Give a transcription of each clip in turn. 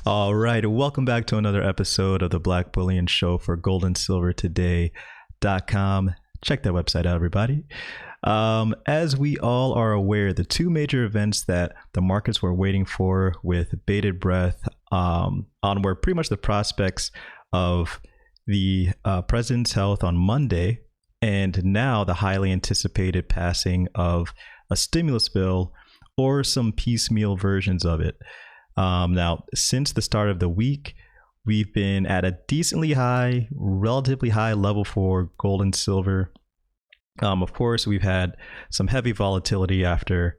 All right, welcome back to another episode of the Black Bullion Show for goldandsilvertoday.com. Check that website out, everybody. As we all are aware, the two major events that the markets were waiting for with bated breath on were pretty much the prospects of the president's health on Monday, and now the highly anticipated passing of a stimulus bill or some piecemeal versions of it. Now, since the start of the week, we've been at a decently high, relatively high level for gold and silver. Of course, we've had some heavy volatility after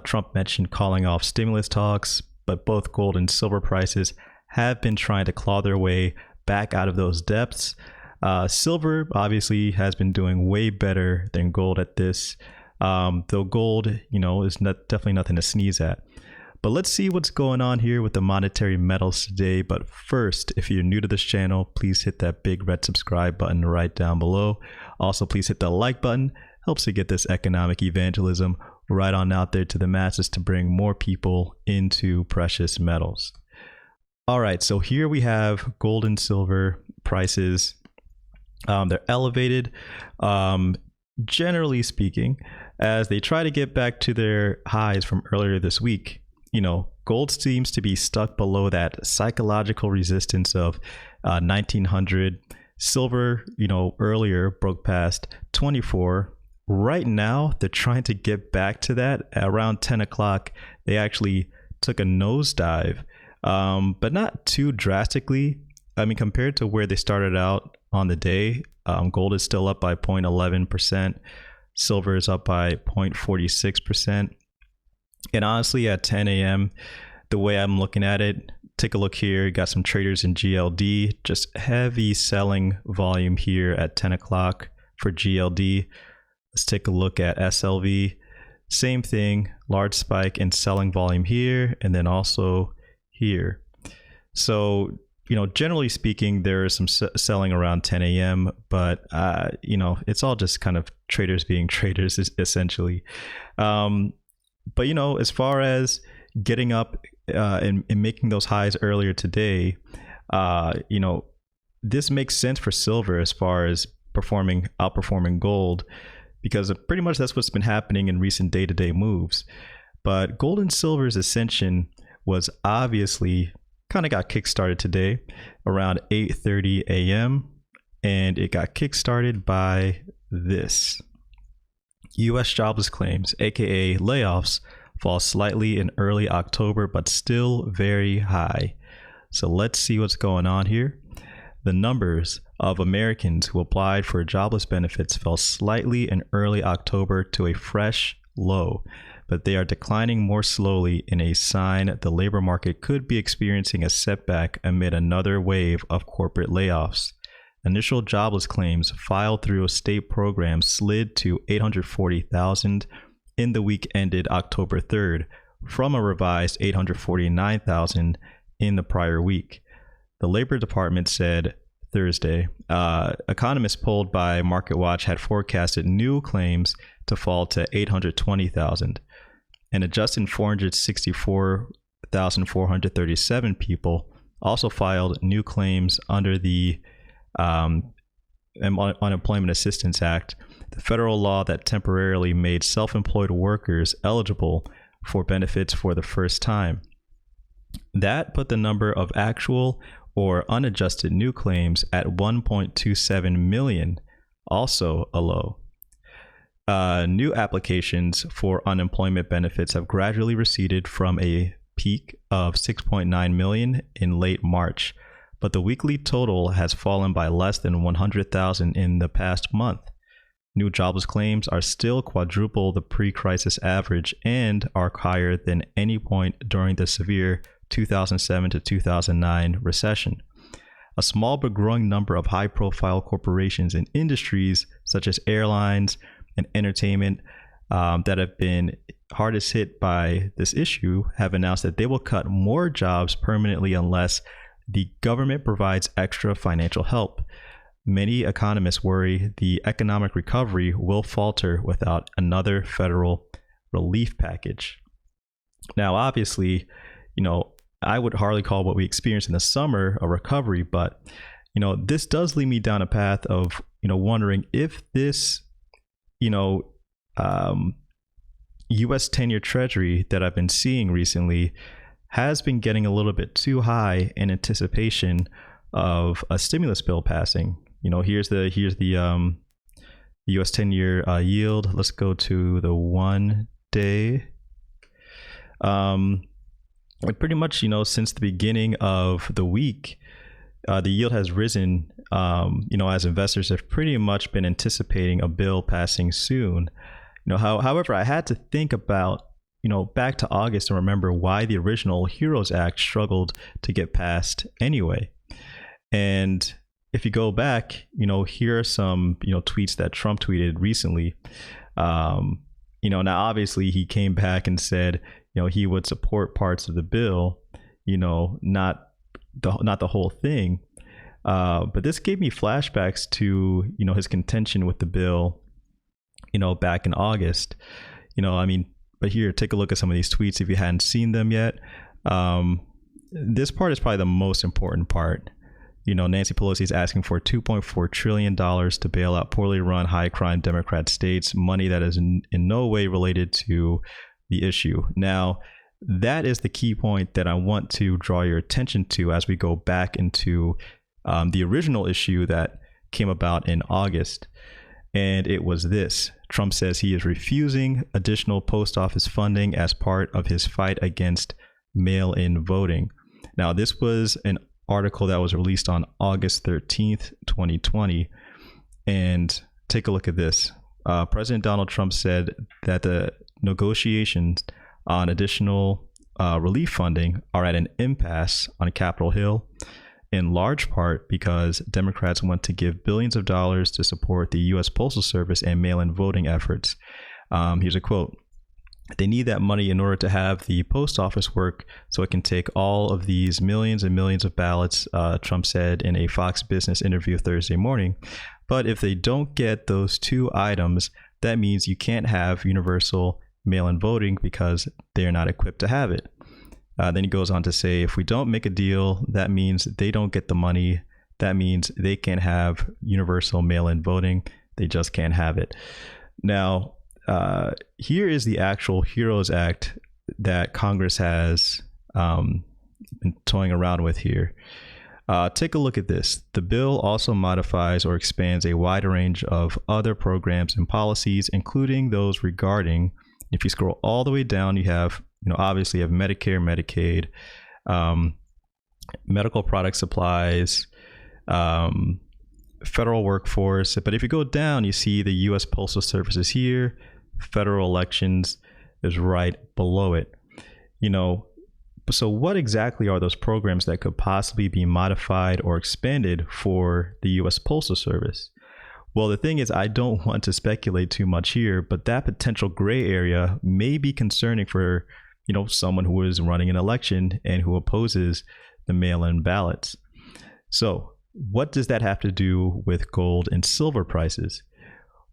Trump mentioned calling off stimulus talks, but both gold and silver prices have been trying to claw their way back out of those depths. Silver obviously has been doing way better than gold at this, though gold, is definitely nothing to sneeze at. But let's see what's going on here with the monetary metals today. But first, if you're new to this channel, please hit that big red subscribe button right down below. Also, please hit the like button. Helps to get this economic evangelism right on out there to the masses to bring more people into precious metals. All right, so here we have gold and silver prices. They're elevated, generally speaking, as they try to get back to their highs from earlier this week. Gold seems to be stuck below that psychological resistance of 1900. Silver, earlier broke past 24. Right now, they're trying to get back to that. At around 10 o'clock, they actually took a nosedive, but not too drastically. I mean, compared to where they started out on the day, gold is still up by 0.11%. Silver is up by 0.46%. And honestly, at 10 a.m., the way I'm looking at it, take a look here. Got some traders in GLD, just heavy selling volume here at 10 o'clock for GLD. Let's take a look at SLV. Same thing, large spike in selling volume here, and then also here. So, generally speaking, there is some selling around 10 a.m., but, it's all just kind of traders being traders, essentially. But, as far as getting up and making those highs earlier today, this makes sense for silver as far as outperforming gold, because pretty much that's what's been happening in recent day-to-day moves. But gold and silver's ascension was obviously kind of got kickstarted today around 8:30 a.m. and it got kickstarted by this. U.S. jobless claims, aka layoffs, fall slightly in early October, but still very high. So let's see what's going on here. The numbers of Americans who applied for jobless benefits fell slightly in early October to a fresh low, but they are declining more slowly in a sign the labor market could be experiencing a setback amid another wave of corporate layoffs. Initial jobless claims filed through state programs slid to 840,000 in the week ended October 3rd, from a revised 849,000 in the prior week. The Labor Department said Thursday. Economists polled by MarketWatch had forecasted new claims to fall to 820,000. An adjusted 464,437 people also filed new claims under the Unemployment Assistance Act, the federal law that temporarily made self-employed workers eligible for benefits for the first time. That put the number of actual or unadjusted new claims at 1.27 million, also a low. New applications for unemployment benefits have gradually receded from a peak of 6.9 million in late March, but the weekly total has fallen by less than 100,000 in the past month. New jobless claims are still quadruple the pre-crisis average and are higher than any point during the severe 2007 to 2009 recession. A small but growing number of high-profile corporations and industries such as airlines and entertainment that have been hardest hit by this issue have announced that they will cut more jobs permanently unless the government provides extra financial help. Many economists worry the economic recovery will falter without another federal relief package. Now, obviously, I would hardly call what we experienced in the summer a recovery, but this does lead me down a path of wondering if this U.S. 10-year Treasury that I've been seeing recently has been getting a little bit too high in anticipation of a stimulus bill passing. Here's the U.S. 10-year yield. Let's go to the 1 day. Pretty much, since the beginning of the week, the yield has risen, as investors have pretty much been anticipating a bill passing soon. However, I had to think about, back to August and remember why the original HEROES Act struggled to get passed anyway. And if you go back, here are some, tweets that Trump tweeted recently. Now obviously he came back and said, he would support parts of the bill, not the whole thing. But this gave me flashbacks to, his contention with the bill, back in August. But here, take a look at some of these tweets if you hadn't seen them yet. This part is probably the most important part. Nancy Pelosi is asking for $2.4 trillion to bail out poorly run, high crime Democrat states, money that is in no way related to the issue. Now, that is the key point that I want to draw your attention to as we go back into the original issue that came about in August. And it was this. Trump says he is refusing additional post office funding as part of his fight against mail-in voting. Now, this was an article that was released on August 13th, 2020. And take a look at this. President Donald Trump said that the negotiations on additional relief funding are at an impasse on Capitol Hill, in large part because Democrats want to give billions of dollars to support the U.S. Postal Service and mail-in voting efforts. Here's a quote. They need that money in order to have the post office work so it can take all of these millions and millions of ballots, Trump said in a Fox Business interview Thursday morning. But if they don't get those two items, that means you can't have universal mail-in voting because they're not equipped to have it. Then he goes on to say, if we don't make a deal, that means they don't get the money. That means they can't have universal mail-in voting. They just can't have it. Now, here is the actual HEROES Act that Congress has been toying around with here. Take a look at this. The bill also modifies or expands a wide range of other programs and policies, including those regarding, if you scroll all the way down, you have, obviously you have Medicare, Medicaid, medical product supplies, federal workforce. But if you go down, you see the U.S. Postal Service is here. Federal elections is right below it. So what exactly are those programs that could possibly be modified or expanded for the U.S. Postal Service? Well, the thing is, I don't want to speculate too much here, but that potential gray area may be concerning for, someone who is running an election and who opposes the mail-in ballots. So what does that have to do with gold and silver prices?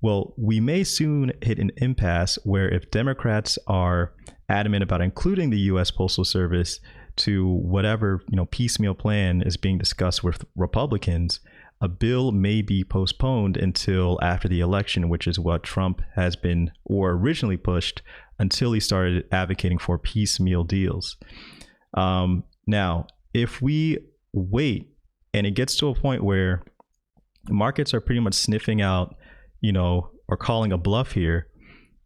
Well, we may soon hit an impasse where if Democrats are adamant about including the U.S. Postal Service to whatever, piecemeal plan is being discussed with Republicans, a bill may be postponed until after the election, which is what Trump has been or originally pushed until he started advocating for piecemeal deals. Now, if we wait and it gets to a point where markets are pretty much sniffing out, or calling a bluff here,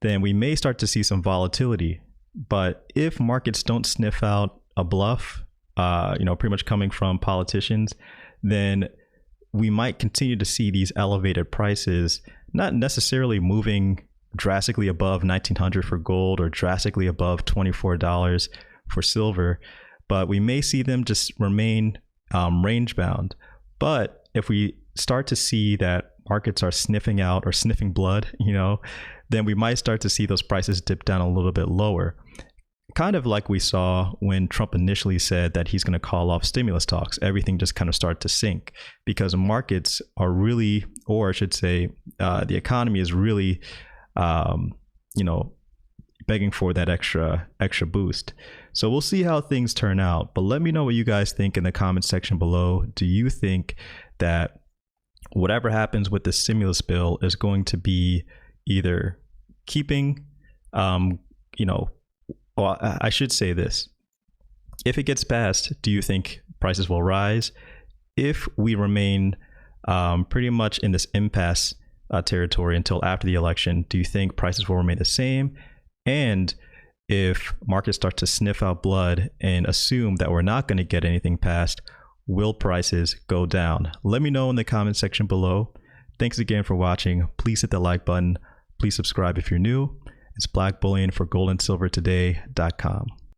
then we may start to see some volatility. But if markets don't sniff out a bluff, pretty much coming from politicians, then we might continue to see these elevated prices, not necessarily moving drastically above 1900 for gold or drastically above $24 for silver, but we may see them just remain range bound. But if we start to see that markets are sniffing out or sniffing blood, then we might start to see those prices dip down a little bit lower. Kind of like we saw when Trump initially said that he's going to call off stimulus talks. Everything just kind of started to sink because markets are really, or I should say, the economy is really, begging for that extra boost. So we'll see how things turn out. But let me know what you guys think in the comment section below. Do you think that whatever happens with the stimulus bill is going to be either keeping, well, I should say this. If it gets passed, do you think prices will rise? If we remain pretty much in this impasse territory until after the election, do you think prices will remain the same? And if markets start to sniff out blood and assume that we're not going to get anything passed, will prices go down? Let me know in the comment section below. Thanks again for watching. Please hit the like button. Please subscribe if you're new. It's Black Bullion for goldandsilvertoday.com.